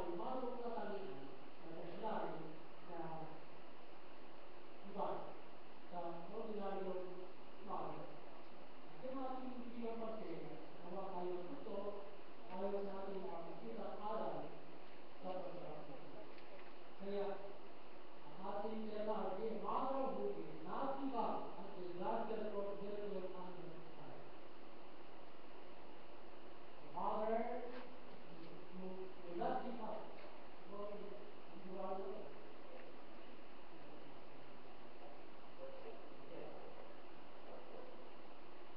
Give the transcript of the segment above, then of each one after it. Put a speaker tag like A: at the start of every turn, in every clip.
A: yung bagong katangian na personal na iba sa ordinaryong bagay. At yung ating bibigyan pansin, nawa tayo ito, ayaw sa ating makikita aral sa pagkakasya. Kaya, ang ating kailangan ay marabuti, natibag at ilagyan ko dito ang tayo. Father, you not give up. You are Lord.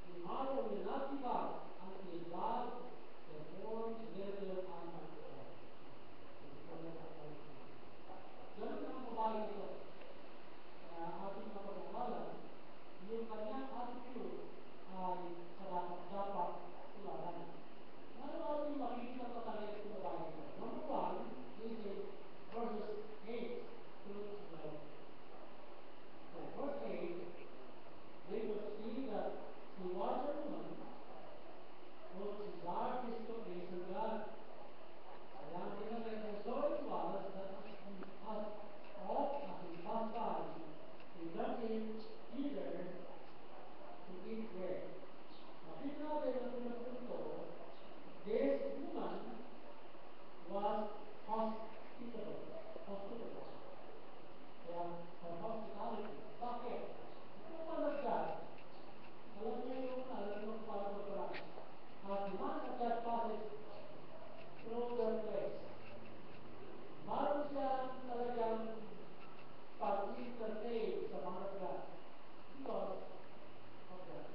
A: The Father will not give up until God performs miracle on our life. Ganun ang babae ito. Ating mapag-aralan, yung kanyang attitude ay dapat tularan. Ano ating makikita pa tayo sa babae ito? Number 1 is in verses 8 through 12. So, verse 8, we will see that she was a woman whose desire is to please her God. Kaya ang pinagay, so it was that as oft as he passed by, he went in either to eat bread. Makita natin ang unang punto, this woman was hospitable. Kaya, her hospitality. Bakit? Ito malagdag. Alam niyo yung paano magparang. As the man of God passes through their place, maroon siya talagang pag-entertain sa mga God because of that.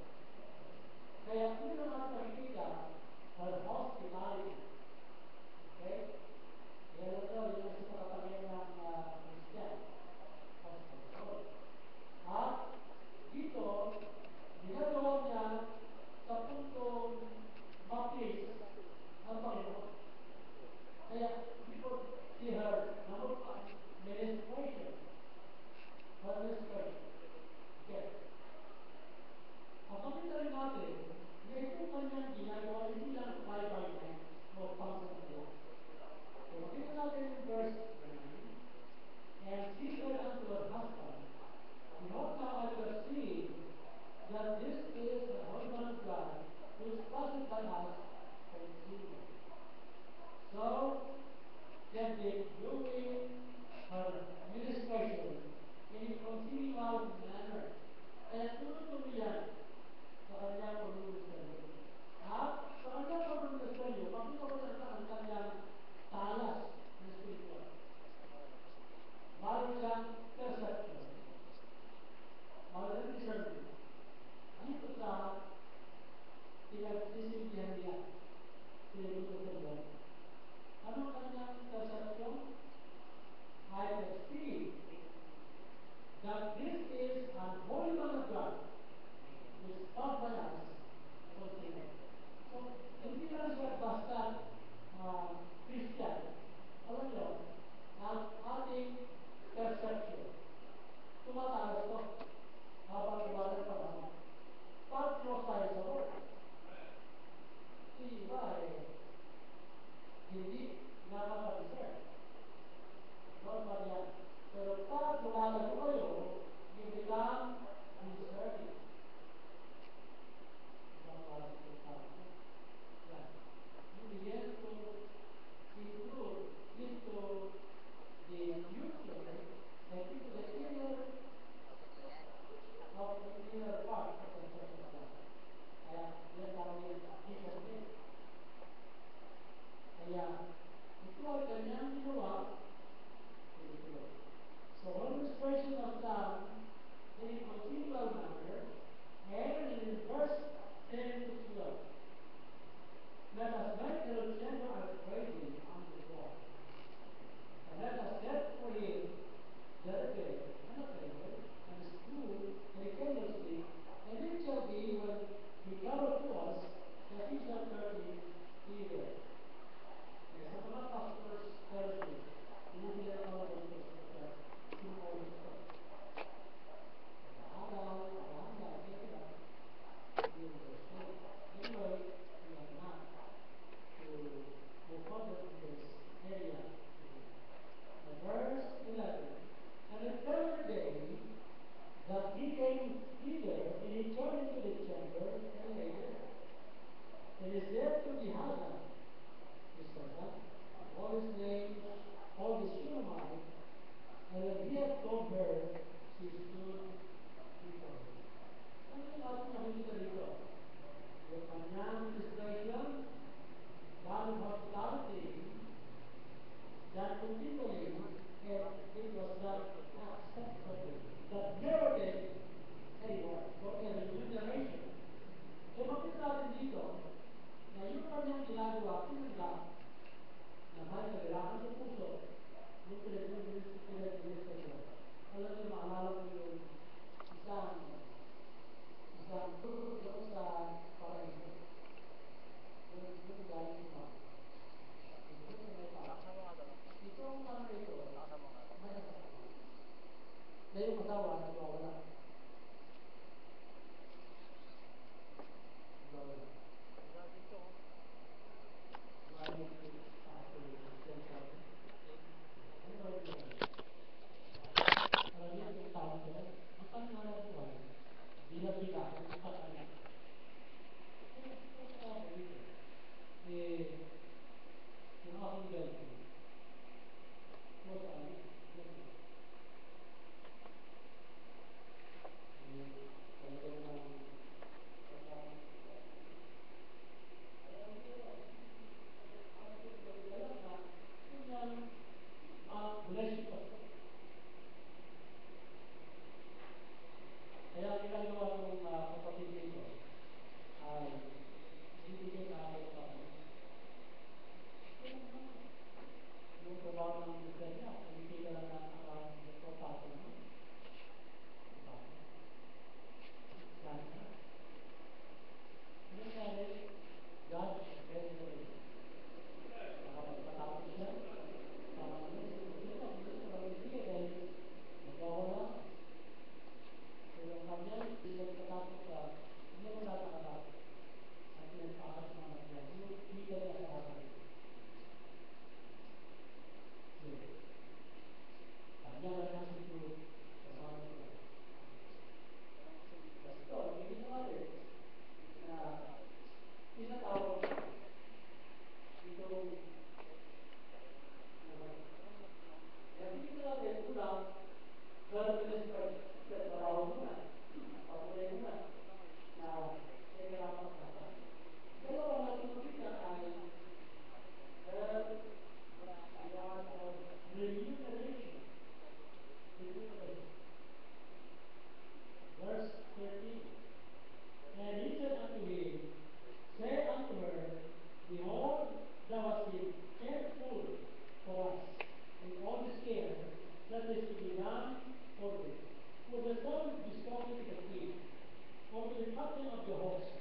A: Kaya hindi naman nakikita her hospitality. Okay? Kaya ito yung isa sa katangian ng Christian. Hospitality. At dito, ginagawa niya sa puntong baptist ng Panginoon. Kaya, before see her, number 5, ministration. Her ministration. Okay. Ang pagkita rin natin, na itong kanyang ginagawa, hindi lang by night o pang-sanaya. So, makita natin yung verse 9, and she said unto her husband, behold, now I perceive that this is the husband of God, who is present by us from Zion. So, they have been doing her ministration in a continual manner. Kaya tuloy-tuloy yan sa kanyang pag-uusap. At sa kanyang pag-uusap, makita ko na ang kanyang talas na spiritual. Maroon siyang perception. Maroon siyang discernment. Dito sa pinagsisilbihan niya, pinag-uusap. Anong kanyang perception? I perceive that this is an holy man of God who is taught by us from Zion. So, hindi lang siya basta Christian. Alam niyo, ang ating perception, tumataas ito habang lumalang panahon. Pag-close tayo sa Lord, si iba hindi nakapag-discern. Normal yan. Pero pag lumalago kayo, you become discerning. You begin to include into the future and into the inner part of the church of God. Kaya, yan tawag yung discernment. Kaya, ito ay kanya that continually, and it was not acceptable. But nevertheless, say what? For a remuneration. Eh, makita natin dito, na yung kanyang ginagawa, tinanggap na kahit kailangan ng puso, yung pinag-minister ko. Alam niyo, maalala ko yung isang doon sa paraiso. Yung galing mo. Ito sa may paraiso. Itong paraiso, may asawa. Na yung asawa, nagwawala. Nagwawala. Kaya ginagawa ng kapatid nito ay bibigyan na ako sa yung trabaho ng busan niya, hindi ka lang nakapato mo. Ano nangyari? God, very good. Nakapagpatapos siya. Nagwawala. Pero kanya, hindi nagpatapos siya. Hindi mo nakakatapos. At pinagpakas ng mga niya. Hindi ka na sa akin. Kanya lang ang siguro. Kasama ko. Kasi ito, may ginawa rin na tinatawag itong yang kita lihat ulang kerja bertahun bulan, apabila bulan. Nah, saya kira apa kata? Kalau orang itu kita akan remuneration. Verse 13. And he said unto him, say unto her, behold, thou hast been careful for us in all this care that is to be done for thee. For the son is spoken to the king, or to the captain of the host.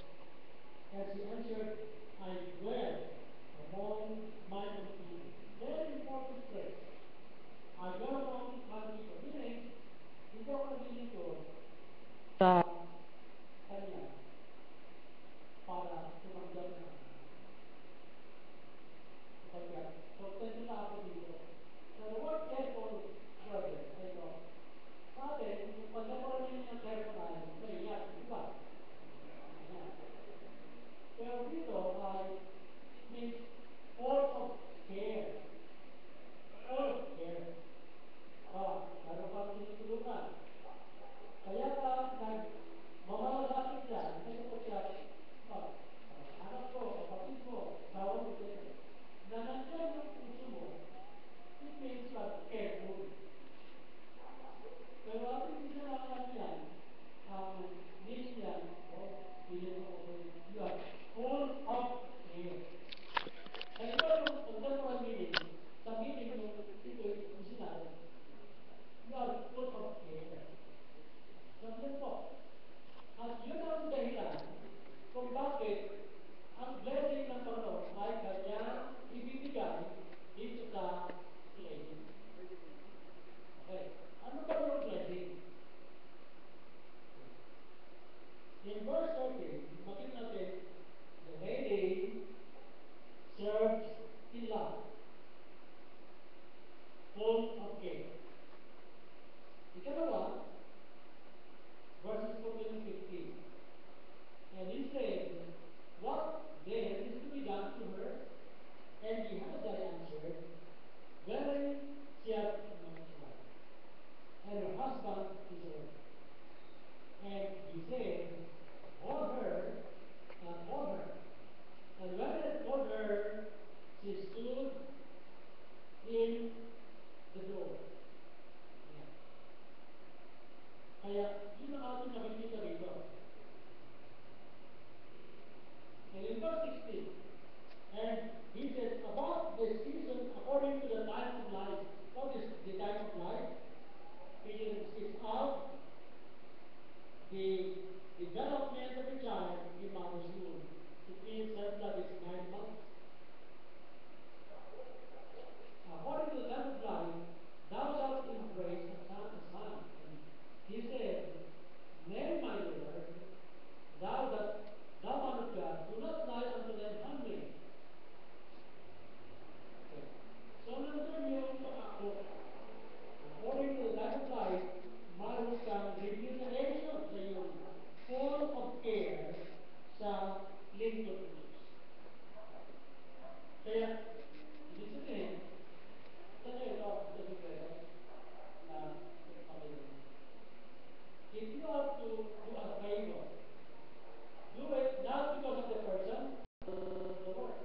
A: And she answered, I dwell among my own people. Very important phrase. I dwell among my people. Meaning, hindi ako nabili ko sa kanya para tumanggap na tumanggap. Kontento na ako dito. So the word careful, brother, ay ito. Sa atin, pag naparaming ng careful ay naiyak, di ba? Pero dito ay it means all of care. All of care. Lalo pa tinutulungan. Kaya ka nagmamalasakit dyan, ito po siya, anak ko, kapatid mo, sawa mo dito. Na nandiyan yung puso mo, it means like careful. Pero ating sinalaman yan, ang name yan, bilhin mo ko, you are full of care. Kaya ito yung contemporary meaning, sa meaning yung ito yung sinabi. You are full of care. Sabihin po, at yun ang dahilan kung bakit ang blessing ng Panginoon ay kanya ibibigay dito sa lady. Okay. Ano ba yung blessing? In verse 13, makita natin, the lady serves in love, full of care. Ikalawa, verses 14 and 15. And he said, what then is to be done to her? And Gehazi answered, verily she hath much life, and her husband is old. And he said, hold her, and hold her. And when it hold her, she stood in the door. Yan. Kaya, yun ang ating nakikita rito. And in verse 16, and he says, about the season according to the time of life. What is the time of life? It is out the development of a child in mother's womb. It means that is 9 months. According to the time of life, thou shalt embrace a son. And he said, nay, my Lord, thou man of God, do not lie unto them handmaid. Okay. So nandun yung ako, according to the time of life, mayroon kang remuneration sa iyong full of care sa lingkod ng Diyos. Kaya, ibig sabihin, ito sa Biblia na pagkakas. If you have to do a favor, do it not because of the person, the work.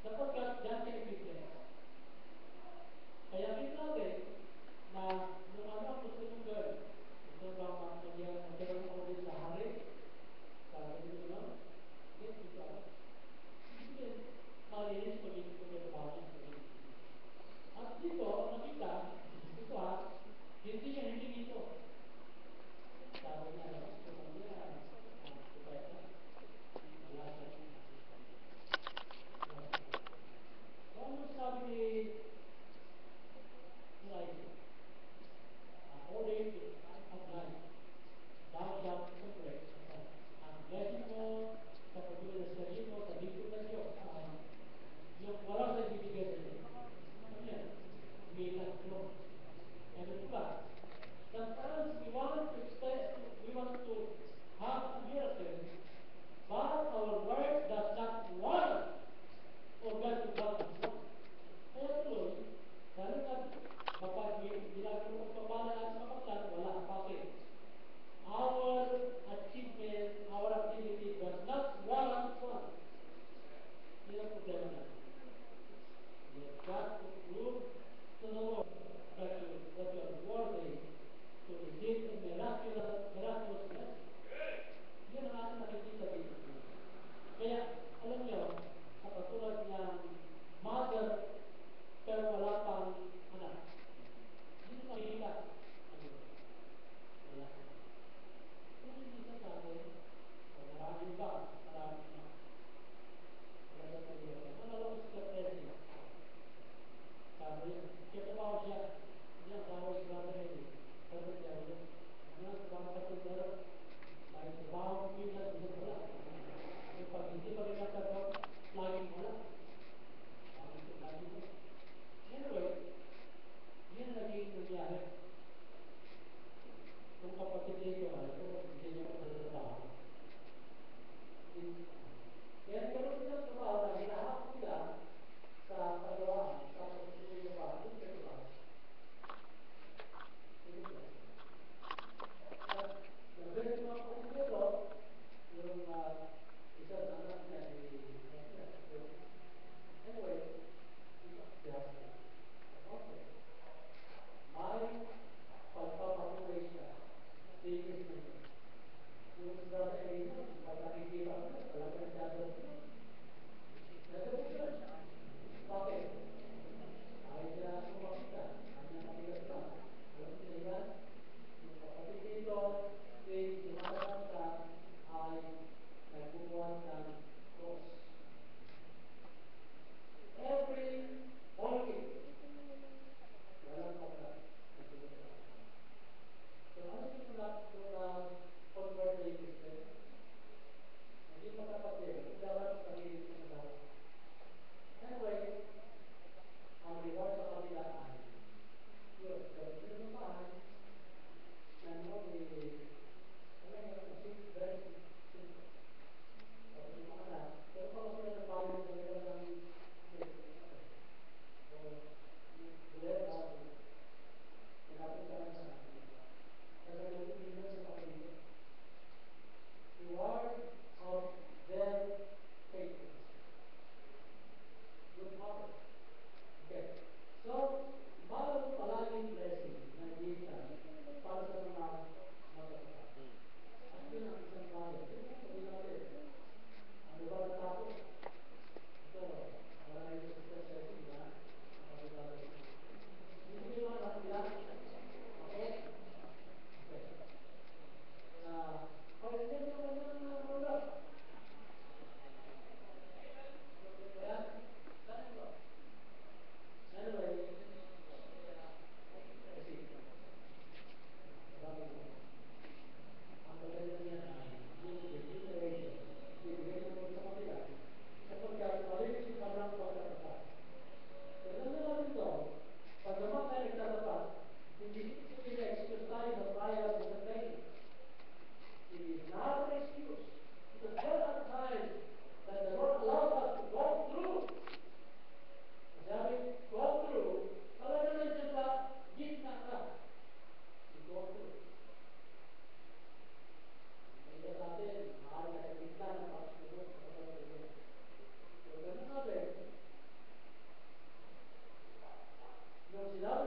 A: Sapagkat dyan kayo bibigyan. Kaya kita natin na nung ano ang gusto mong gawin, ito ba magkaroon ako din sa hari, sa ganito lang, yes, ito ako. Sige, malinis pagiging ko ng bakit pagiging. At dito, nakita, ito hindi niya hindi dito. Sabi niya, gusto ko niya, wala siya. So, ano sabi ni Elijah? According to the time of life, thou shalt separate. Ang blessing mo, sa pagbuhay na sarili mo, sa lingkod ng Diyos, yung wala sa ibibigay sa iyo. Ano yan? Bilang mo. Ano ba? Sometimes we want to have a miracle, but our work does not want or God to want us. Kaya tuloy, lalo na kapag ginagawa mo pagpapala sa kapatlan, wala. Bakit? Our achievement, our activity does not warrant one. Yan ang problema natin. You have got to prove to the Lord that you are worthy to receive a miraculous blessing. Yan ang ating nakikita dito. Kaya, alam niyo, sa katulad ng mother, pero wala pang anak. Hindi makikita. Wala. Kung hindi sa atin, maraming ba? Maraming na. Wala sa pag-iwa. Ano lang sa kapatid? Sabi niya, kitabaw siya. Hindi ang tawag sa brother Eddie. Sabi niya, ano ang tawag sa brother? Dahil sa bawang pila, hindi wala. Pag hindi pa rin nagkagawa, laging wala. Laging wala. Anyway,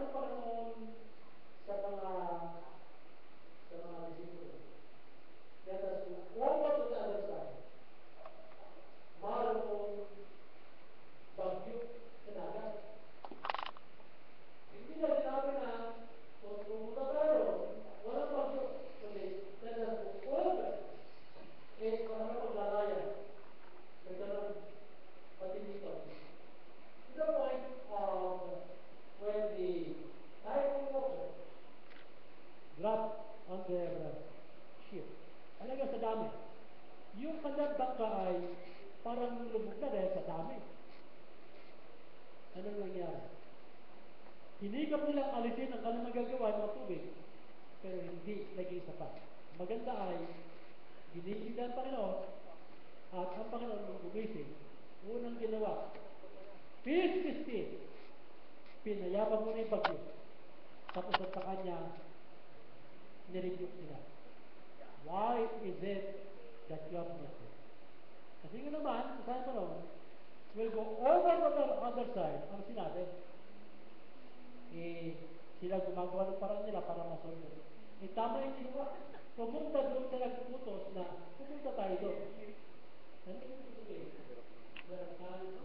A: ng Panginoon sa mga disipulo. Let us move forward to the other side. Mayroong bagyo sa dagat. Hindi na sinabi na kung pumunta tayo, walang bagyo. Kundi, let us move forward. Eh, kung ano paglalayan, nagkaroon patindi ko. To the point of when the typhoon water dropped on their ship. Talaga sa dami. Yung kanilang bangka ay parang lubog na dahil sa dami. Anong nangyari? Hinikap nilang alisin ang kanilang magagawa ng tubig, pero hindi naging sapat. Maganda ay, ginising ng Panginoon, at ang Panginoon nung gumising, unang ginawa, peace be still. Pinayabang mo na yung bagyo. Tapos at sa kanya, nirebuke nila. Why is it that you have mercy? Kasi nga naman, sa Panginoon, will go over to the other side, ang sinabi, sila gumagawa ng parang nila para masunod. Tama yung ginawa. Pumunta doon sa nagputos na pupunta tayo doon. Ano yung sabihin? There are times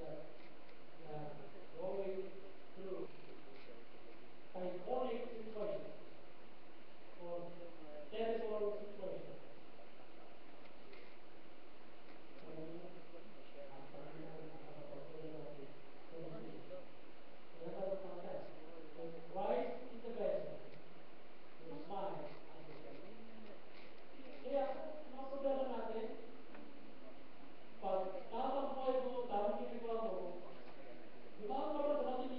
A: that going through typhoonic situation or terrible situation. Rise in the vessel, your smile and the faith. Kaya, mga problema natin, pag tamang buhay mo, tamang ginagawa mo, lumaban ka ba sa natin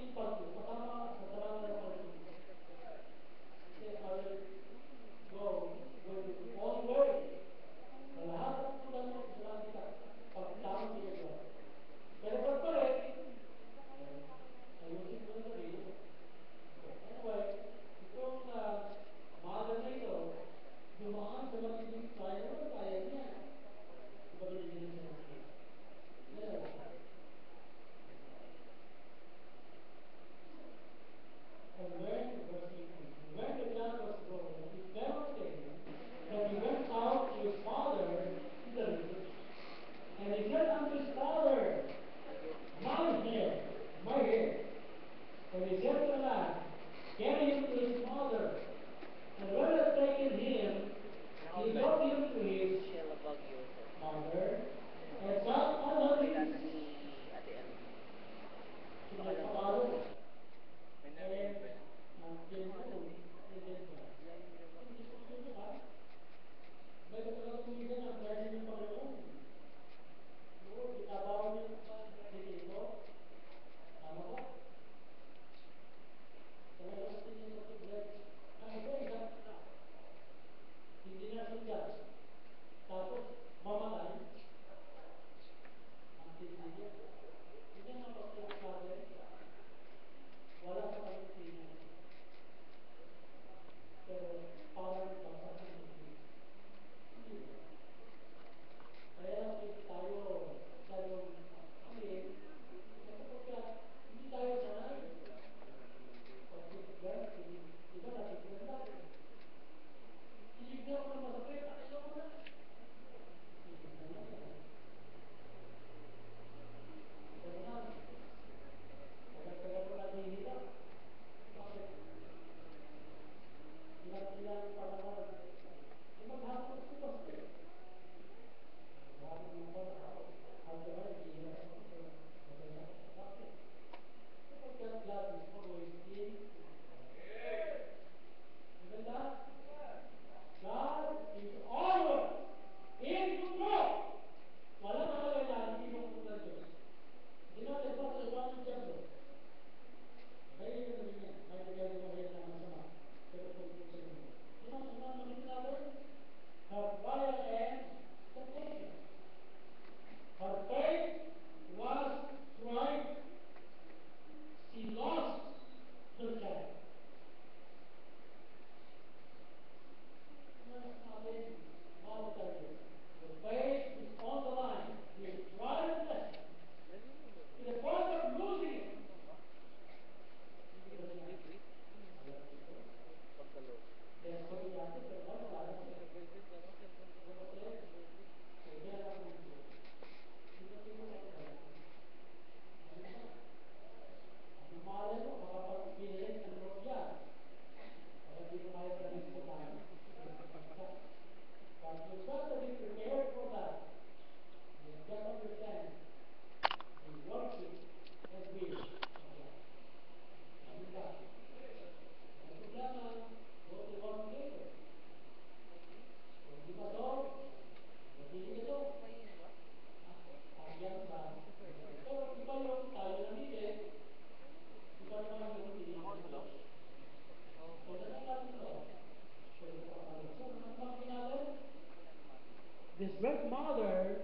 A: great mother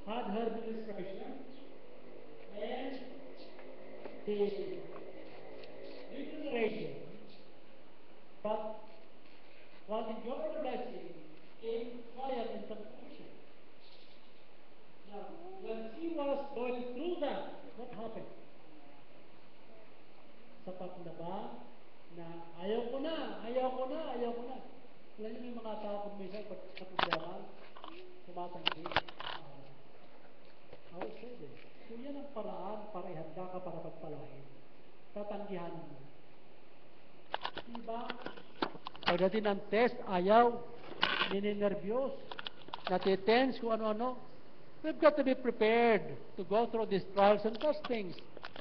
A: had her ministration, and the new generation, but was enjoying the blessing in trial and temptation. Now, when she was going through that, what happened? Sapat na ba na ayaw ko na, ayaw ko na, ayaw ko na? Alam niyo may mga tao kung minsan pag sa problema, tumatanggi. I would say this. So yan ang paraan para ihanda ka para pagpalain. Tatanggihan mo. Diba? Pagdating ng test, ayaw, nininervyos, natitense kung ano-ano. We've got to be prepared to go through these trials and testings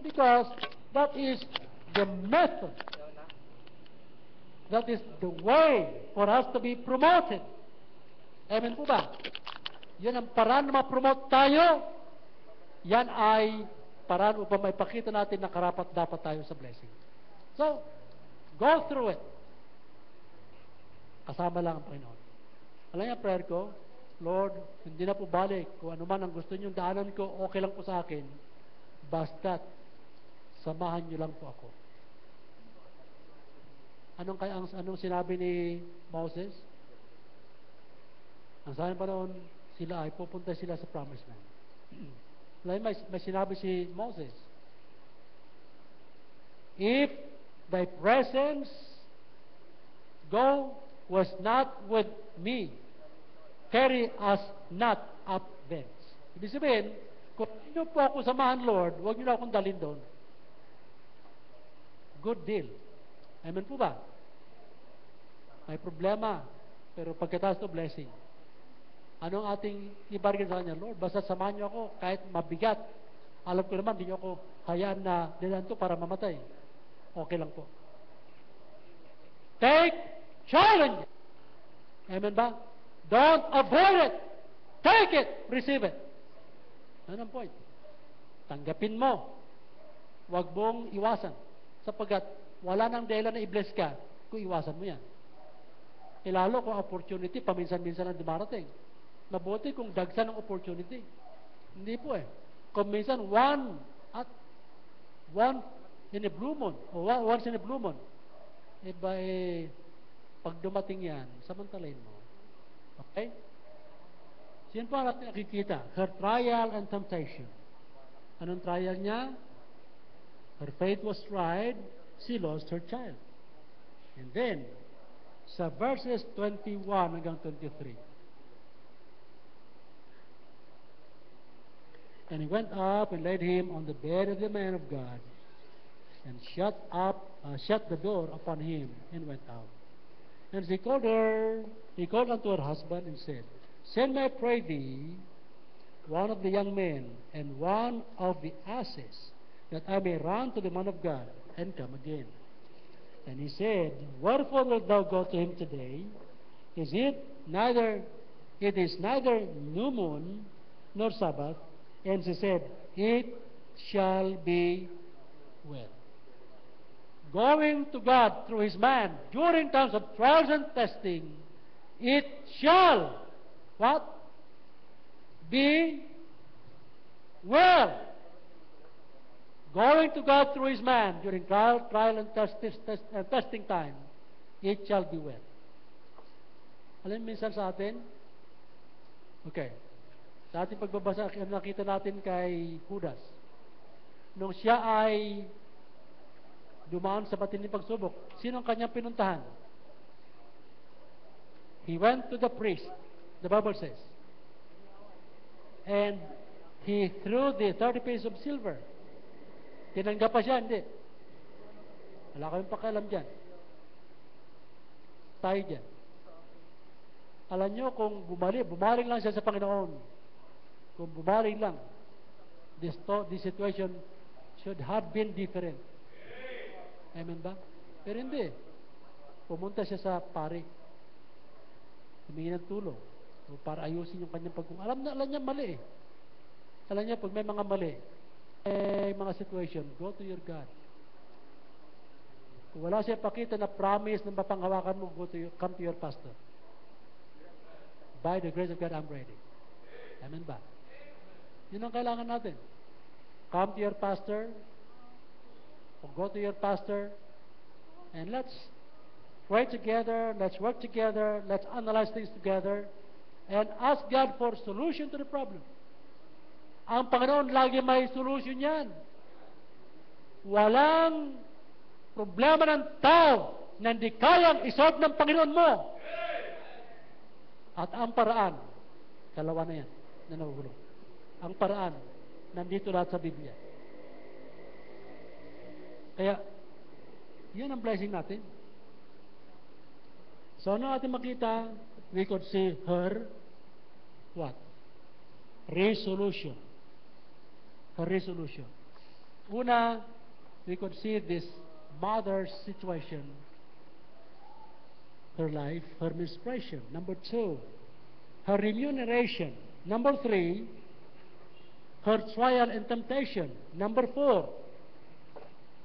A: because that is the method. That is the way for us to be promoted. Amen po ba? Yan ang paraan na ma-promote tayo. Yan ay paraan upang maipakita natin na karapat dapat tayo sa blessing. So, go through it. Kasama lang ang Panginoon. Alam niya, prayer ko, Lord, hindi na po balik. Kung ano man ang gusto niyong daanan ko, okay lang po sa akin. Basta't, samahan niyo lang po ako. Anong sinabi ni Moses? Ang sabi pa noon, sila ay pupunta sila sa promised land. May sinabi si Moses, if thy presence go was not with me, carry us not up thence. Ibig sabihin, kung inyo po ako samahan, Lord, huwag niyo na akong dalhin doon. Good deal. Amen po ba? May problema, pero pagkatapos to blessing. Anong ating ibargain sa kanya? Lord, basta samahan niyo ako kahit mabigat. Alam ko naman, di niyo ako hayaan na dinanto para mamatay. Okay lang po. Take challenge. Amen ba? Don't avoid it. Take it. Receive it. Ano ang point? Tanggapin mo. Huwag mong iwasan. Sapagkat wala nang dahilan na i-bless ka kung iwasan mo yan. Ilalo kung opportunity, paminsan-minsan ang dumarating. Mabuti kung dagsan ng opportunity. Hindi po eh. Kung minsan, one in a blue moon, o once in a blue moon, iba eh, pag dumating yan, samantalain mo. Okay? So yan po ang natin nakikita. Her trial and temptation. Anong trial niya? Her faith was tried, she lost her child. And then, sa verses 21 hanggang 23. And he went up and laid him on the bed of the man of God, and shut the door upon him, and went out. And he called unto her husband, and said, Send me, I pray thee, one of the young men, and one of the asses, that I may run to the man of God, and come again. And he said, Wherefore wilt thou go to him today? It is neither new moon, nor Sabbath. And she said, It shall be well. Going to God through his man during times of trials and testing, it shall, what? Be well. Going to God through his man during trial and testing time, it shall be well. Alam minsan sa atin? Okay. Sa ating pagbabasa, nakita natin kay Judas. Nung siya ay dumaan sa matinding pagsubok, sino ang kanyang pinuntahan? He went to the priest, the Bible says. And he threw the 30 pieces of silver. Tinanggap pa siya, hindi. Wala kayong pakialam dyan. Tayo dyan. Alam nyo, kung bumaling lang siya sa Panginoon, kung bumaling lang, this situation should have been different. Amen ba? Pero hindi. Pumunta siya sa pari. Humingi ng tulong. O para ayusin yung kanyang pagkung. Alam niya mali eh. Alam niya, pag may mga mali, mga situation, go to your God. Kung wala siya pakita na promise na mapanghawakan mo, come to your pastor. by the grace of God, I'm ready. Amen ba? Yun ang kailangan natin. Come to your pastor, or go to your pastor, and let's pray together, let's work together, let's analyze things together, and ask God for solution to the problem. Ang Panginoon lagi may solution yan. Walang problema ng tao na hindi kayang isolve ng Panginoon mo. At ang paraan, dalawa na yan, na nahuhulog. Ang paraan, nandito lahat sa Biblia. Kaya, yan ang blessing natin. So, ano natin makita? We could see her, what? Resolution. Her resolution. Una, we could see this mother's situation, her life, her ministration. Number 2, her remuneration. Number 3, her trial and temptation. Number 4,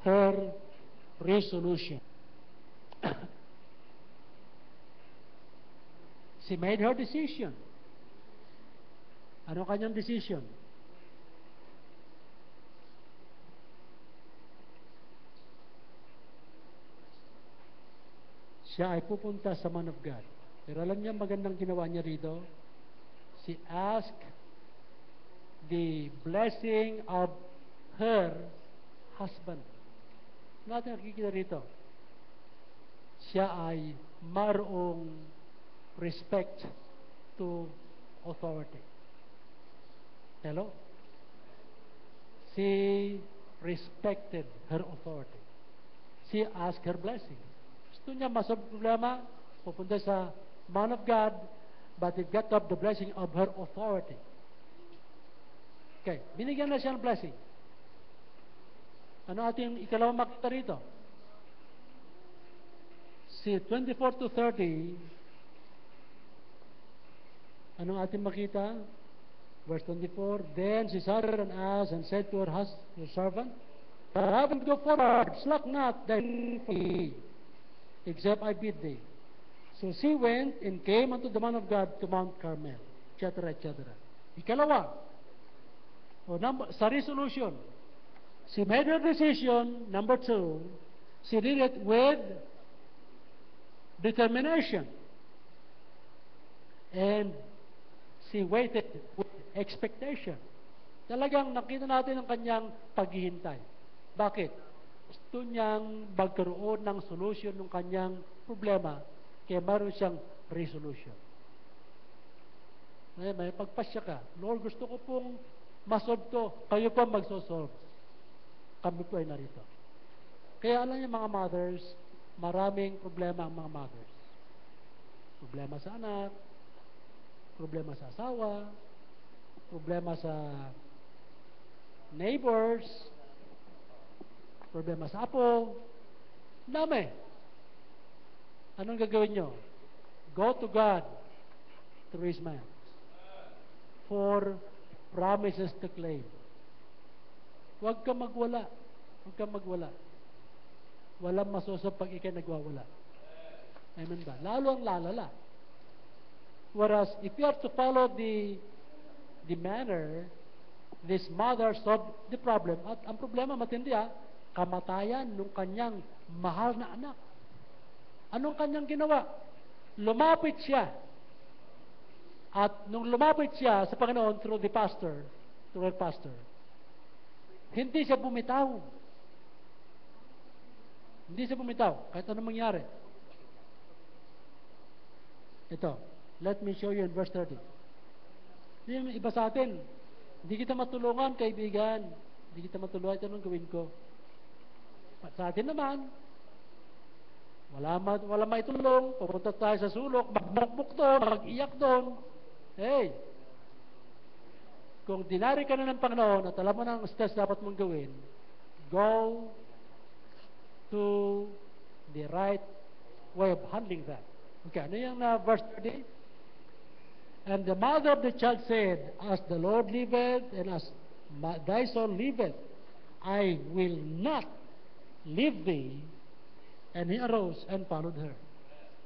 A: her resolution. She made her decision. Ano kanyang decision? Siya ay pupunta sa man of God. Pero alam niya magandang ginawa niya rito. She asked the blessing of her husband. Natin nakikita rito. Siya ay mayroong respect to authority. Hello? She respected her authority. She asked her blessing. Gusto niya masolve problema, pupunta sa man of God, but it got up the blessing of her authority. Okay, binigyan na siya ng blessing. Ano ating ikalawang makita rito? Si 24 to 30, anong ating makita? Verse 24, then she shuddered and asked and said to her servant, I will go forward, slack not thy feet, except I bid thee. So she went and came unto the man of God to Mount Carmel, etc., etc. Ikalawa, sa resolution, she made her decision. Number 2, she did it with determination. And she waited with expectation. Talagang nakita natin ang kanyang paghihintay. Bakit? Gusto niyang magkaroon ng solution ng kanyang problema, kaya mayroon siyang resolution. May pagpasya ka, Lord, gusto ko pong masolve to, kayo po magsosolve. Kami po ay narito. Kaya alam niyo mga mothers, maraming problema ang mga mothers. Problema sa anak, problema sa asawa, problema sa neighbors, problema sa apo, dami. Anong gagawin nyo? Go to God through His man for promises to claim. Huwag kang magwala. Huwag kang magwala. Walang masusap pag ikay nagwawala. Amen ba? Lalo ang lalala. Whereas, if you have to follow the manner, this mother solved the problem. At ang problema, matindi kamatayan ng kanyang mahal na anak. Anong kanyang ginawa? Lumapit siya. At nung lumapit siya sa Panginoon through the pastor, through her pastor, hindi siya bumitaw. Hindi siya bumitaw. Kahit anong mangyari. Ito. Let me show you in verse 30. Yung iba sa atin, hindi kita matulungan, kaibigan. Hindi kita matulungan, ito nung gawin ko. Sa atin naman, wala maitulong, pupunta tayo sa sulok, magmukmuk doon, mag-iyak doon. Hey! Kung dinari ka na ng Panginoon at alam mo na ang steps dapat mong gawin, go to the right way of handling that. Okay, ano yung verse 30? And the mother of the child said, as the Lord liveth, and as thy soul liveth, I will not leave thee. And he arose and followed her.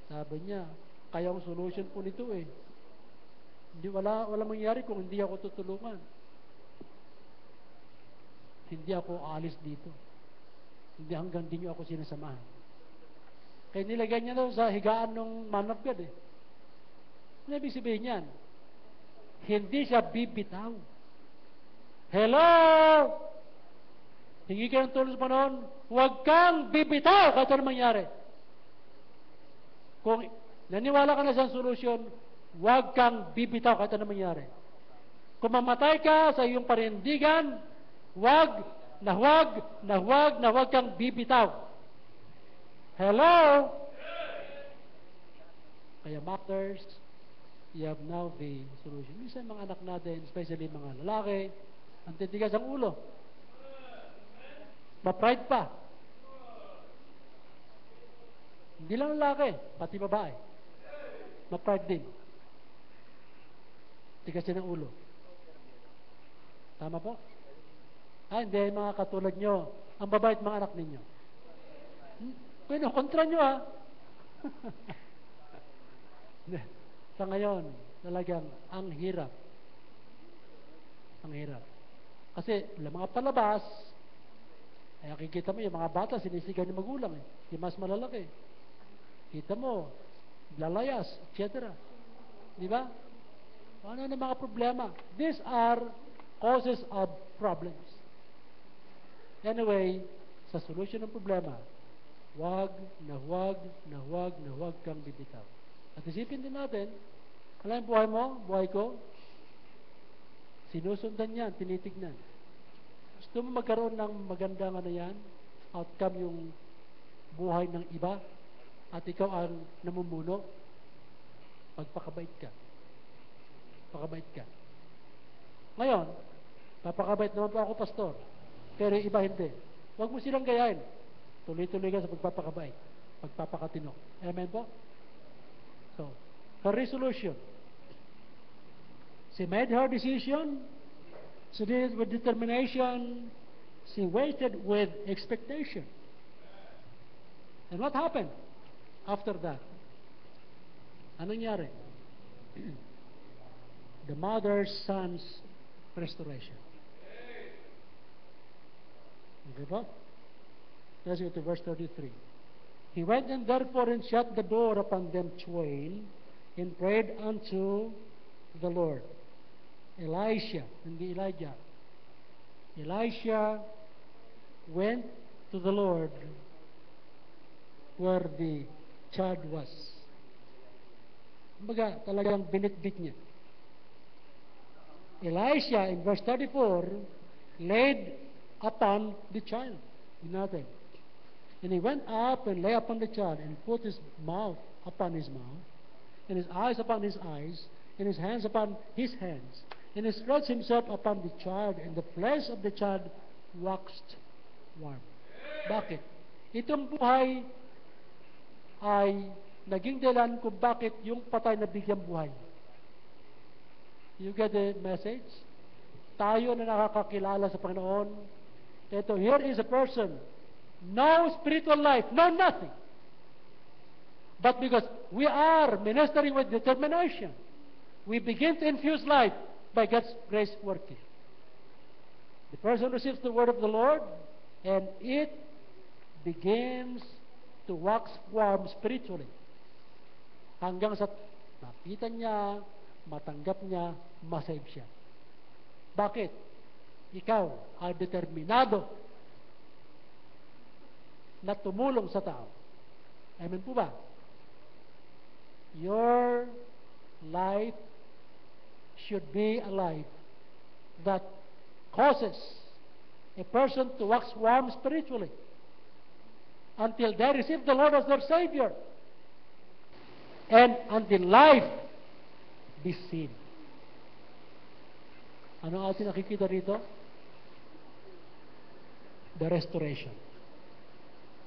A: Sabi niya, kayang solution po nito
B: Wala mangyari kung hindi ako tutulungan. Hindi ako aalis dito. Hindi hanggang di nyo ako sinasamahan. Kaya nilagay niya daw sa higaan ng man of God eh. Ano ibig sabihin niyan? Hindi siya bibitaw. Hello! Hingi ka ng tulong sa Panginoon, huwag kang bibitaw kahit ano mangyari. Kung naniwala ka na sa solusyon, huwag kang bibitaw kahit ano mangyari. Kung mamatay ka sa iyong panindigan, huwag kang bibitaw. Hello? Kaya mothers, you have now the solution. Minsan mga anak natin, especially mga lalaki, ang titigas ang ulo. Ma-pride pa. Hindi lang lalaki, pati babae. Ma-pride din. Tigas din ang ulo. Tama po? Hindi, mga katulad nyo, ang babait mga anak ninyo. Kontra nyo Sa ngayon, talagang ang hirap. Ang hirap. Kasi mga palabas, ay kikita mo yung mga bata, sinisigaw ni magulang yung mas malalaki. Kita mo, lalayas, etc. Di ba? Ano na mga problema? These are causes of problems. Anyway, sa solution ng problema, huwag kang bibitaw. At isipin din natin, alam yung buhay mo, buhay ko, sinusundan yan, tinitignan. Gusto mo magkaroon ng magandang outcome yung buhay ng iba, at ikaw ang namumuno, magpakabait ka. Pakabait ka. Ngayon, papakabait naman po ako, pastor. Pero iba hindi. Huwag mo silang gayahin. Tuloy-tuloy ka sa pagpapakabait. Pagpapakatino. Amen po? So, her resolution. She made her decision. She did it with determination. She waited with expectation. And what happened after that? Anong nangyari? The mother's son's restoration. Okay po? Let's go to verse 33. He went and therefore and shut the door upon them twain and prayed unto the Lord. Elisha, hindi Elijah. Elisha went to the Lord where the child was. Kumbaga, talagang binitbit niya. Elisha, in verse 34, laid upon the child. Natin. And he went up and lay upon the child and put his mouth upon his mouth, and his eyes upon his eyes, and his hands upon his hands. And he stretched himself upon the child, and the flesh of the child waxed warm. Bakit? Itong buhay ay naging dahilan kung bakit yung patay na bigyang buhay. You get the message? Tayo na nakakakilala sa Panginoon, ito, here is a person, no spiritual life, no nothing. But because we are ministering with determination, we begin to infuse life by God's grace working. The person receives the word of the Lord, and it begins to wax warm spiritually. Hanggang sa napitan niya, matanggap niya, masave siya. Bakit? Ikaw ay determinado na tumulong sa tao. Amen po ba? Your life should be a life that causes a person to wax warm spiritually until they receive the Lord as their Savior and until life be seen. Ano ating nakikita rito? The restoration.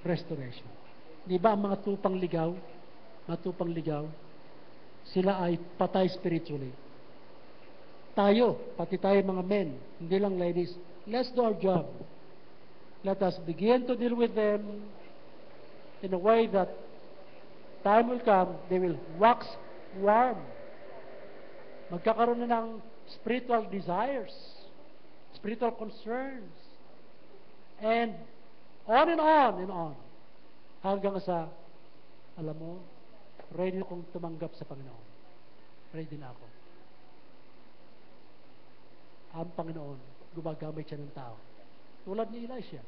B: Restoration. Di ba ang mga tupang ligaw, sila ay patay spiritually. Tayo, pati tayo mga men, hindi lang ladies, let's do our job. Let us begin to deal with them in a way that time will come, they will wax warm. Magkakaroon na ng spiritual desires, spiritual concerns, and on and on and on. Hanggang sa, alam mo, ready na akong tumanggap sa Panginoon. Ready na ako. Ang Panginoon, gumagamit siya ng tao. Tulad ni Elisha.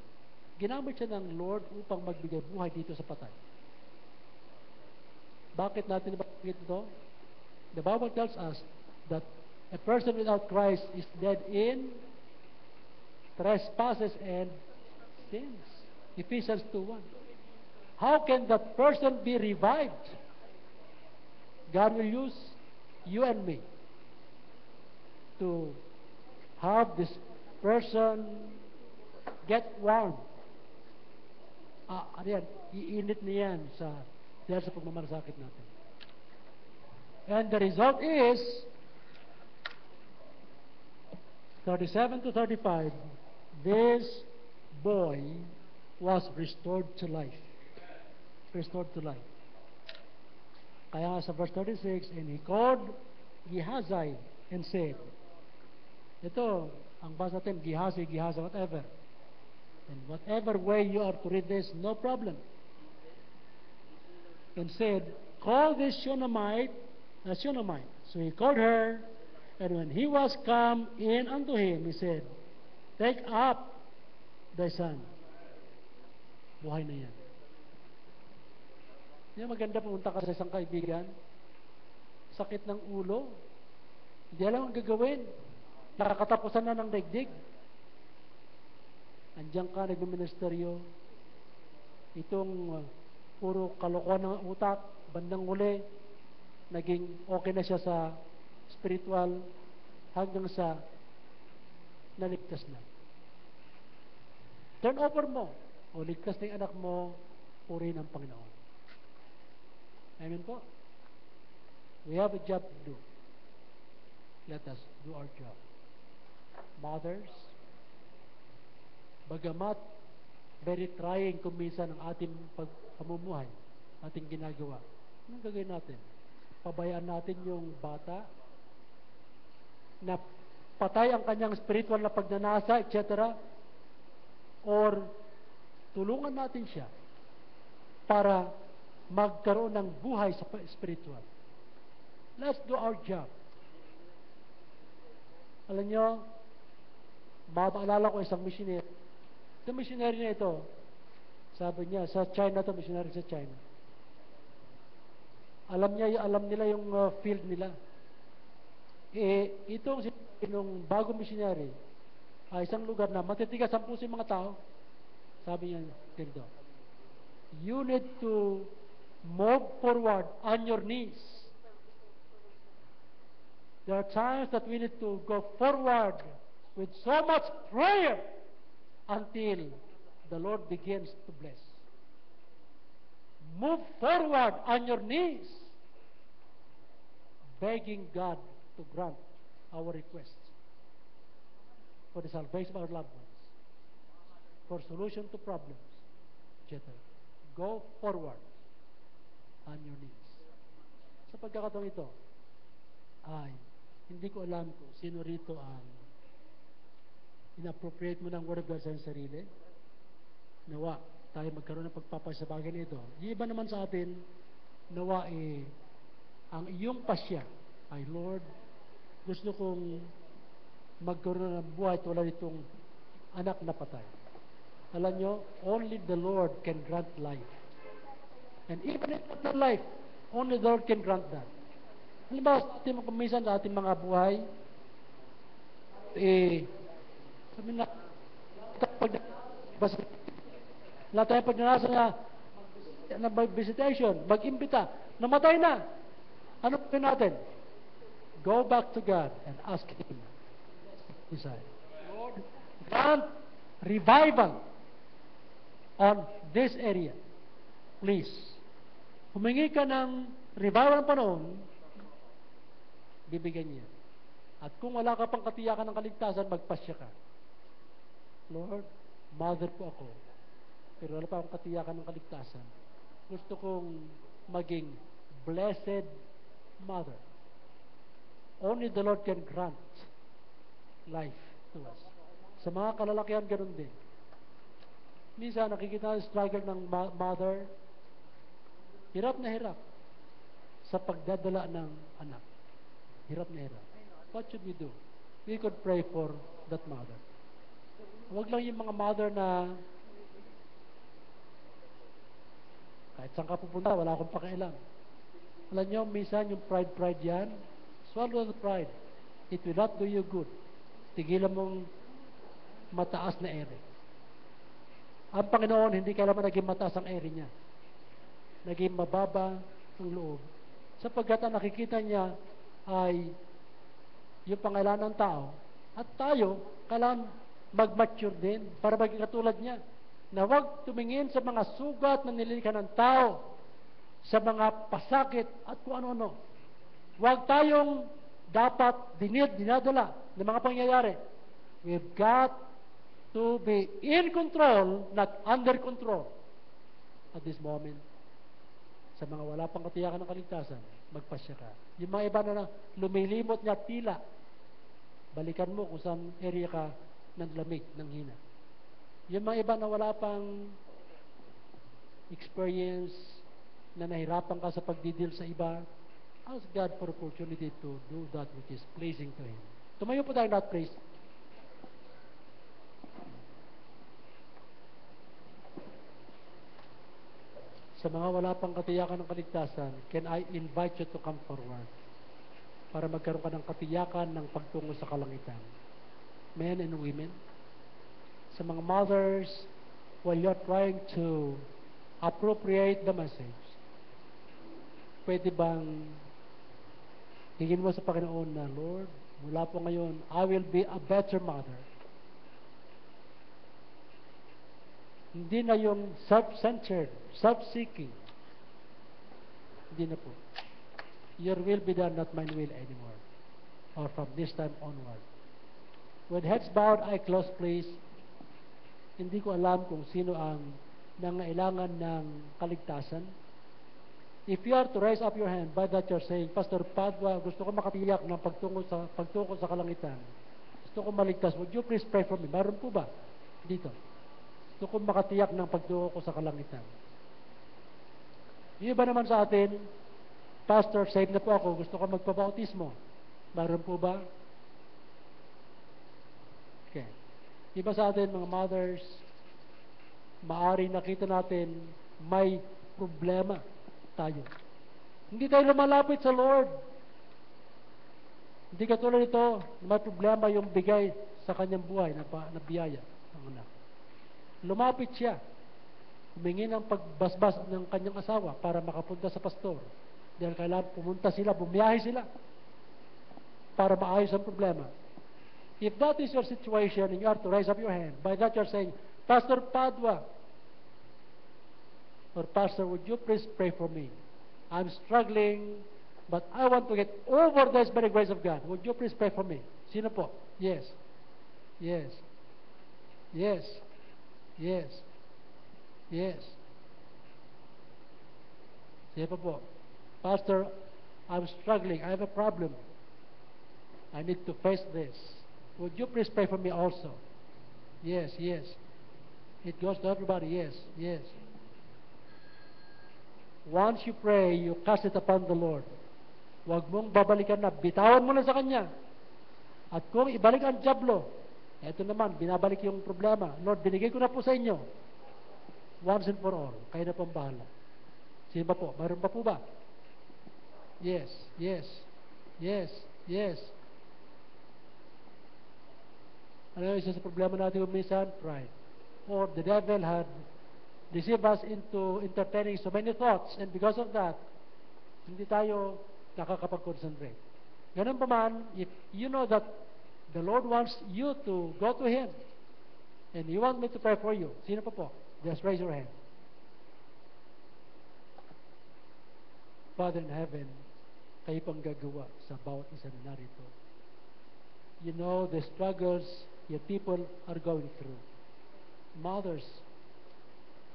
B: Ginamit siya ng Lord upang magbigay buhay dito sa patay. Bakit natin nabanggit ito? The Bible tells us that a person without Christ is dead in trespasses and sins. Ephesians 2:1. How can that person be revived? God will use you and me to have this person get warm. Ano yan? Iinit niyan dahil sa pagmamalasakit natin. And the result is 37 to 35, this boy was restored to life. Restored to life. Kaya sa verse 36, and he called Gehazi and said, ito, ang basa natin, Gehazi, whatever. And whatever way you are to read this, no problem. And said, call this Shunammite. So he called her, and when he was come in unto him, he said, take up thy son. Buhay na yan. Hindi maganda pumunta ka sa isang kaibigan, sakit ng ulo, hindi alam ang gagawin, nakakatapusan na ng daigdig. Andiyan ka, nagmiministeryo, itong puro kalokohan ng utak, bandang uli, naging okay na siya sa spiritual, hanggang sa naligtas na. Turn over mo, o ligtas na yung anak mo, purihin ang Panginoon. Amen po? We have a job to do. Let us do our job. Mothers, bagamat very trying kung minsan ang ating pamumuhay, ating ginagawa, anong gagawin natin? Pabayaan natin yung bata na patay ang kanyang spiritual na pagnanasa, etc. Or tulungan natin siya para magkaroon ng buhay sa spiritual. Let's do our job. Alam nyo, mapaalala ko isang missionary. Itong missionary na ito, sabi niya, sa China to, missionary sa China. Alam nila yung field nila. Itong bagong missionary, isang lugar na matitigas ang puso yung mga tao. Sabi niya, ganito, you need to move forward on your knees. There are times that we need to go forward with so much prayer until the Lord begins to bless. Move forward on your knees, begging God to grant our requests for the salvation of our loved ones, for solution to problems, etc. Go forward on your knees. Sa pagkakataon ito, hindi ko alam kung sino rito ang inappropriate mo ng Word of God sa sarili. Nawa, tayo magkaroon ng pagpapasya sa bagay nito. Yung iba naman sa atin, nawa ang iyong pasya ay, Lord, gusto kong magkaroon ng buhay tulad itong anak na patay. Alam nyo, only the Lord can grant life. And even if not life, only the Lord can grant that. Halimbawa, minsan sa ating mga buhay, sabi na, lahat tayo pag narasa na mag-visitation, mag-imbita, namatay na. Ano po natin? Go back to God and ask Him. Lord, grant revival on this area. Please. Humingi ka ng revival ng panahon, bibigyan niya. At kung wala ka pang katiyakan ng kaligtasan, magpasya ka. Lord, mother po ako, pero wala pa akong katiyakan ng kaligtasan. Gusto kong maging blessed mother. Only the Lord can grant life to us. Sa mga kalalakihan, ganun din. Minsan, nakikita ang struggle ng mother, hirap na hirap sa pagdadala ng anak. Hirap na hirap. What should we do? We could pray for that mother. Huwag lang yung mga mother na kahit saan ka pupunta, wala akong pakialam. Alam nyo, minsan yung pride yan, swallow the pride. It will not do you good. Tigilan mong mataas na ere. Ang Panginoon, hindi kailangan naging mataas ang ere niya. Naging mababa ang loob. Sapagkat ang nakikita niya ay yung pangailangan ng tao. At tayo, kailangan mag-mature din para maging katulad niya. Na huwag tumingin sa mga sugat na nilikha ng tao, sa mga pasakit at kung ano-ano. Huwag tayong dapat dinadala ng mga pangyayari. We've got to be in control, not under control. At this moment, sa mga wala pang katiyakan ng kaligtasan, magpasya ka. Yung mga iba na lumilimot niya tila, balikan mo kung saan area ka ng lamig, ng hina. Yung mga iba na wala pang experience, na nahirapan ka sa pagdidil sa iba, ask God for opportunity to do that which is pleasing to Him. Tumayo po tayo lahat, please. Sa mga wala pang katiyakan ng kaligtasan, can I invite you to come forward para magkaroon ka ng katiyakan ng pagtungo sa kalangitan? Men and women, sa mga mothers, while you're trying to appropriate the message, pwede bang hingin mo sa Panginoon na, Lord, mula po ngayon, I will be a better mother. Hindi na yung self-centered, self-seeking. Hindi na po. Your will be done, not mine will anymore. Or from this time onward. With heads bowed, eye closed, please. Hindi ko alam kung sino ang nangailangan ng kaligtasan. If you are to raise up your hand, by that you're saying, Pastor Padua, gusto ko makatiyak ng pagtungo sa kalangitan. Gusto ko maligtas. Would you please pray for me? Meron po ba? Dito. Gusto ko makatiyak ng pagtungo ko sa kalangitan. Yung iba naman sa atin, Pastor, save na po ako. Gusto ko magpabautismo. Meron po ba? Okay. Iba sa atin, mga mothers, maari nakita natin may problema tayo. Hindi tayo lumalapit sa Lord. Hindi katulad ito, may problema yung bigay sa kanyang buhay na biyaya ng anak. Lumapit siya. Humingi ng pagbasbas ng kanyang asawa para makapunta sa pastor. Dahil kailangan pumunta sila, bumiyahe sila para maayos ang problema. If that is your situation and you are to raise up your hand, by that you are saying, Pastor Padua, or Pastor, would you please pray for me? I'm struggling, but I want to get over this by the grace of God. Would you please pray for me? Sino po? Yes. Yes. Yes. Yes. Yes. Sige po. Pastor, I'm struggling. I have a problem. I need to face this. Would you please pray for me also? Yes, yes. It goes to everybody. Yes, yes. Once you pray, you cast it upon the Lord. Huwag mong babalikan na. Bitawan mo na sa Kanya. At kung ibalik ang diablo, eto naman, binabalik yung problema. Lord, binigay ko na po sa inyo. Once and for all. Kayo na pong bahala. Sino ba po? Mayroon pa po ba? Yes, yes, yes, yes. Ano yung isa sa problema natin minsan? Pride. Or the devil had deceived us into entertaining so many thoughts, and because of that, hindi tayo nakakapag-concentrate. Ganun pa man, if you know that the Lord wants you to go to Him, and you want me to pray for you, sino pa po? Just raise your hand. Father in heaven, kayo pang gagawa sa bawat isa na narito. You know the struggles your people are going through. Mothers,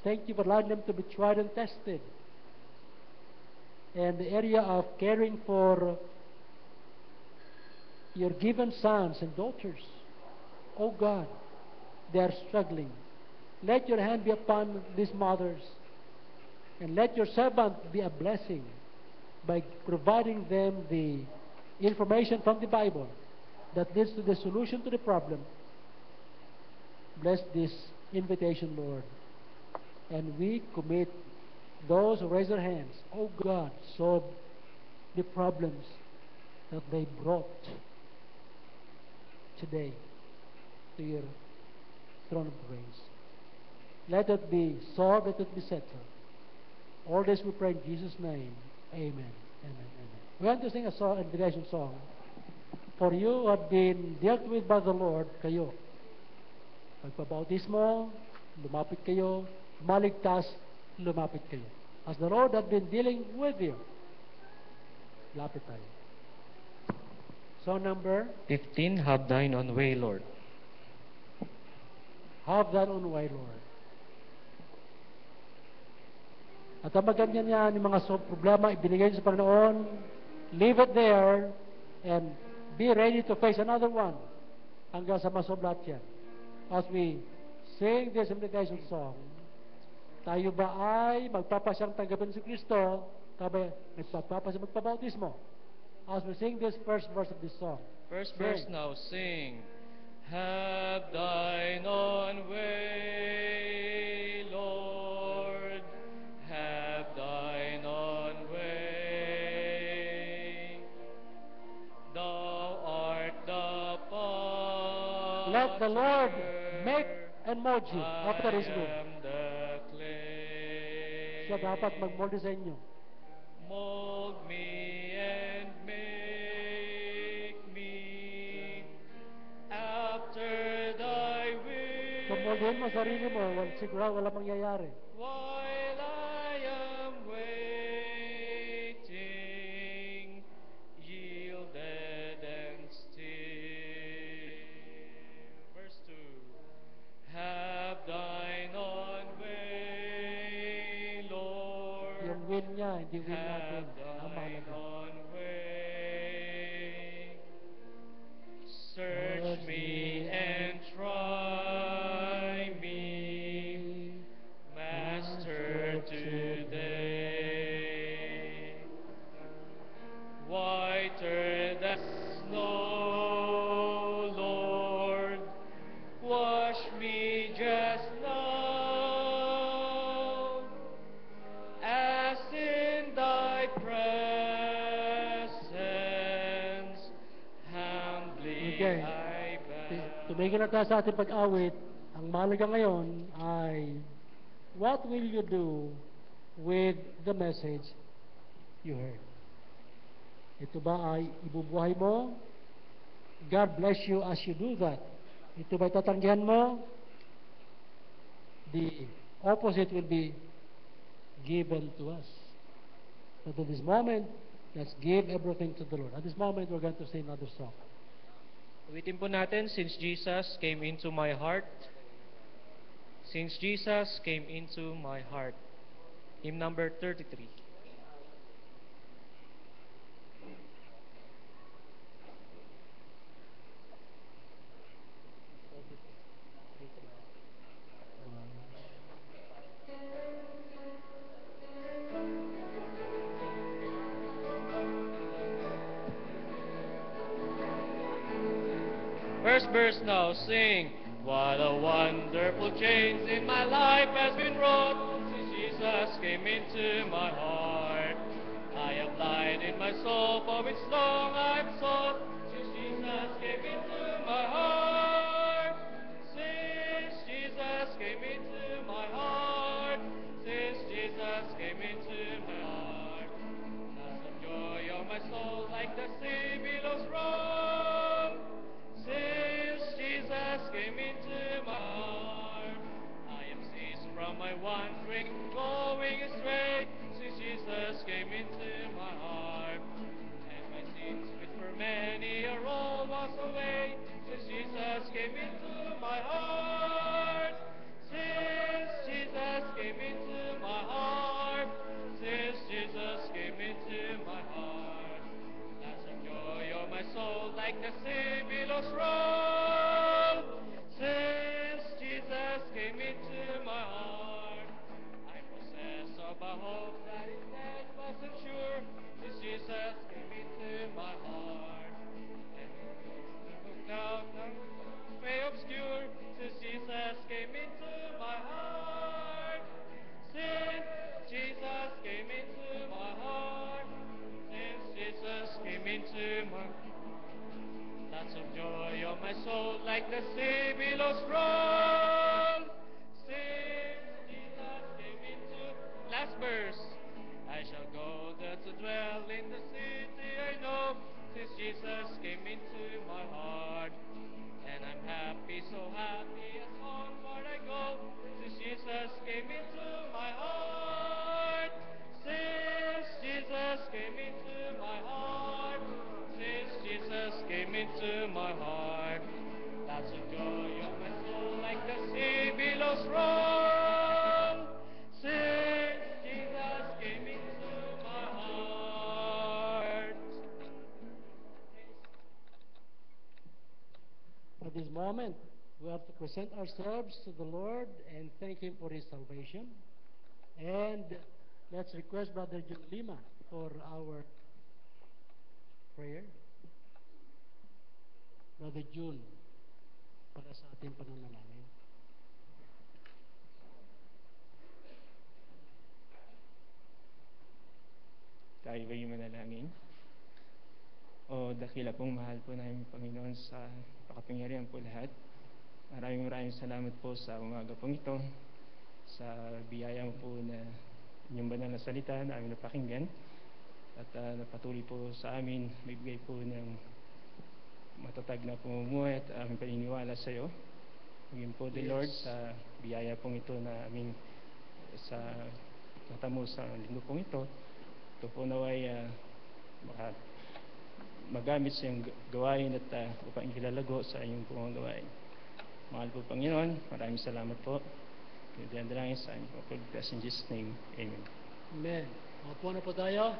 B: thank you for allowing them to be tried and tested. And the area of caring for your given sons and daughters. Oh God, they are struggling. Let your hand be upon these mothers, and let your servant be a blessing by providing them the information from the Bible that leads to the solution to the problem. Bless this invitation, Lord. And we commit those who raise their hands. Oh God, solve the problems that they brought today to your throne of grace. Let it be solved, let it be settled. All this we pray in Jesus' name. Amen. Amen. Amen. We want to sing a song, invitation song. For you who have been dealt with by the Lord, kayo. Pagpabautismo, lumapit kayo. Maligtas, lumapit kayo. As the Lord has been dealing with you, lapit tayo. Song number
C: 15, Have Thine Own Way, Lord.
B: Have Thine Own Way, Lord. At ang maganyan yan, yung mga problema, ibinigay sa Panginoon, leave it there, and be ready to face another one hanggang sa masolve lahat yan. As we sing this invitation song, tayo ba ay magpapasyang tanggapin si Kristo, tabi nagpapasya magpabautismo? As we sing this first verse of this song.
C: First verse now, sing. Have Thine Own way, Lord. Have Thine Own way. Thou art the potter.
B: Let the Lord make and mold you after His
C: I
B: will.
C: am the clay.
B: Siya dapat mag-mold sa inyo.
C: Mold me and make me after Thy will.
B: Kung moldin mo sarili mo, siguro wala mangyayari.
C: While I am waiting, yielded and still. Verse 2. Have Thine own way, Lord.
B: Yung will niya, hindi will natin.
C: Have
B: Ang
C: Thine
B: mahalaga.
C: own way. Search me and try me, Master, today. Whiter than snow, Lord, wash me just now, as in Thy presence, humbly
B: Okay.
C: I bow.
B: Tumigil na tayo sa ating pag-awit. Ang mahalaga ngayon ay what will you do with the message you heard? Ito ba ay ibubuhay mo? God bless you as you do that. Ito ba tatanggihan mo? The opposite will be given to us. But at this moment, let's give everything to the Lord. At this moment, we're going to sing another song.
C: Ulitin po natin, since Jesus came into my heart. Since Jesus came into my heart. Hymn number 33. First verse now, sing. What a wonderful change in my life has been wrought since Jesus came into my heart. I have light in my soul, for which long I've sought, since Jesus came into my heart. Since Jesus came into my heart. Since Jesus came into my heart. As the joy of my soul, like the sea billows roll. Since Jesus came into my heart, I am ceased from my wandering, going astray. Since Jesus came into my heart, and my sins, which were many, are all washed away. Since Jesus came into my heart, since Jesus came into my heart, since Jesus came into my heart, as the joy of my soul, like the sea like the sea billows roll. Since Jesus came into last verse, I shall go there to dwell in the city I know. Since Jesus came into my heart, and I'm happy, so happy as onward I go. Since Jesus came into my heart. Since Jesus came into my heart. Since Jesus came into my heart. That's the joy of my soul, like the sea billows roll. Since Jesus came into my heart.
B: At this moment, we have to present ourselves to the Lord and thank Him for His salvation. And let's request Brother Jun Lima for our prayer. Brother Jun, para sa ating pananalangin.
D: Tayo ba'y manalangin? O dakila pong mahal po namin Panginoon sa pakapangyarihan po lahat. Maraming salamat po sa umaga pong ito, sa biyaya mo po na inyong banal na salita na aming napakinggan. At napatuloy po sa amin, magbigay po ng matatag na pamumuhay at aming paniniwala sa iyo. Ngayon po, the Lord, sa biyaya pong ito na aming sa natamo sa linggo pong ito, ito po naway magamit sa iyong gawain at upang ikilalago sa iyong pong gawain. Mahal po Panginoon, maraming salamat po. Dalangin sa aming pagpagligtas in Jesus' name. Amen.
B: Amen. Opo na po tayo.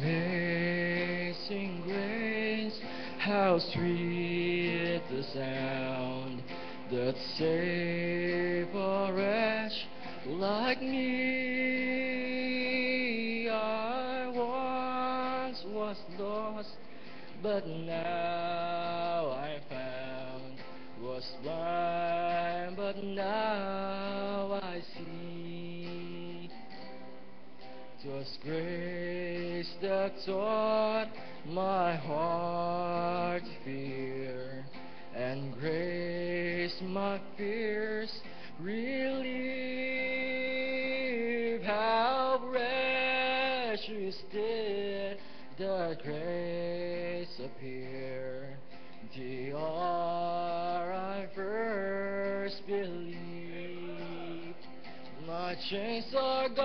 C: Amazing grace, how sweet the sound that saved a wretch like me. I once was lost, but now I'm found. Was blind, but now I see. 'Twas grace that taught my heart to fear, and grace my fears relieve. How precious did the grace appear the hour I first believed. My chains are gone,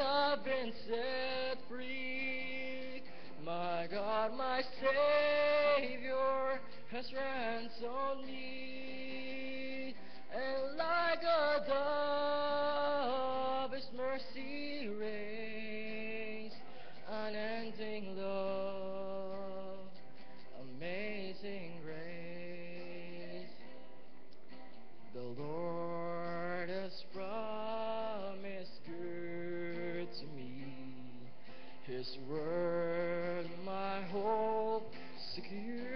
C: I've been set free. My God, my Savior has ransomed me. And like a dove, His mercy reigns, unending love, amazing grace. The Lord has promised good to me. His word my hope secures.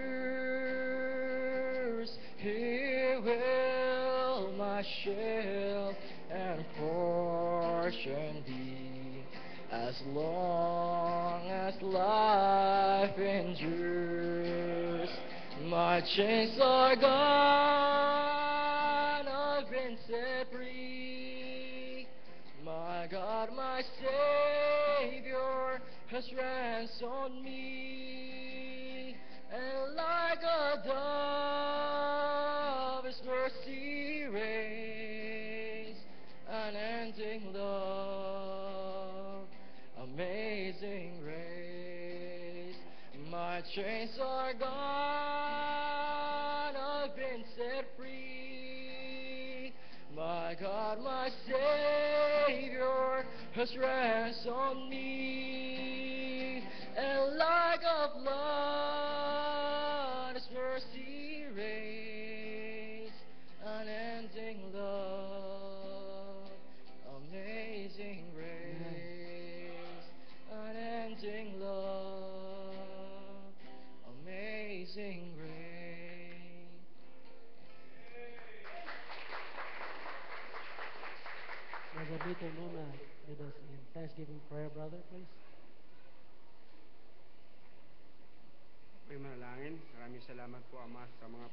C: He will my shield and portion be, as long as life endures. My chains are gone, I've been set free. My God, my Savior has ransomed me. And like a dove, His mercy reigns, unending love, amazing grace. My chains are gone, I've been set free. My God, my Savior has ransomed me. And like a flood, His mercy reigns, unending love, amazing grace.
B: Brother Vito Luna, lead us in thanksgiving prayer, brother, please.
E: Ako'y manalangin. Maraming salamat po, Ama, sa mga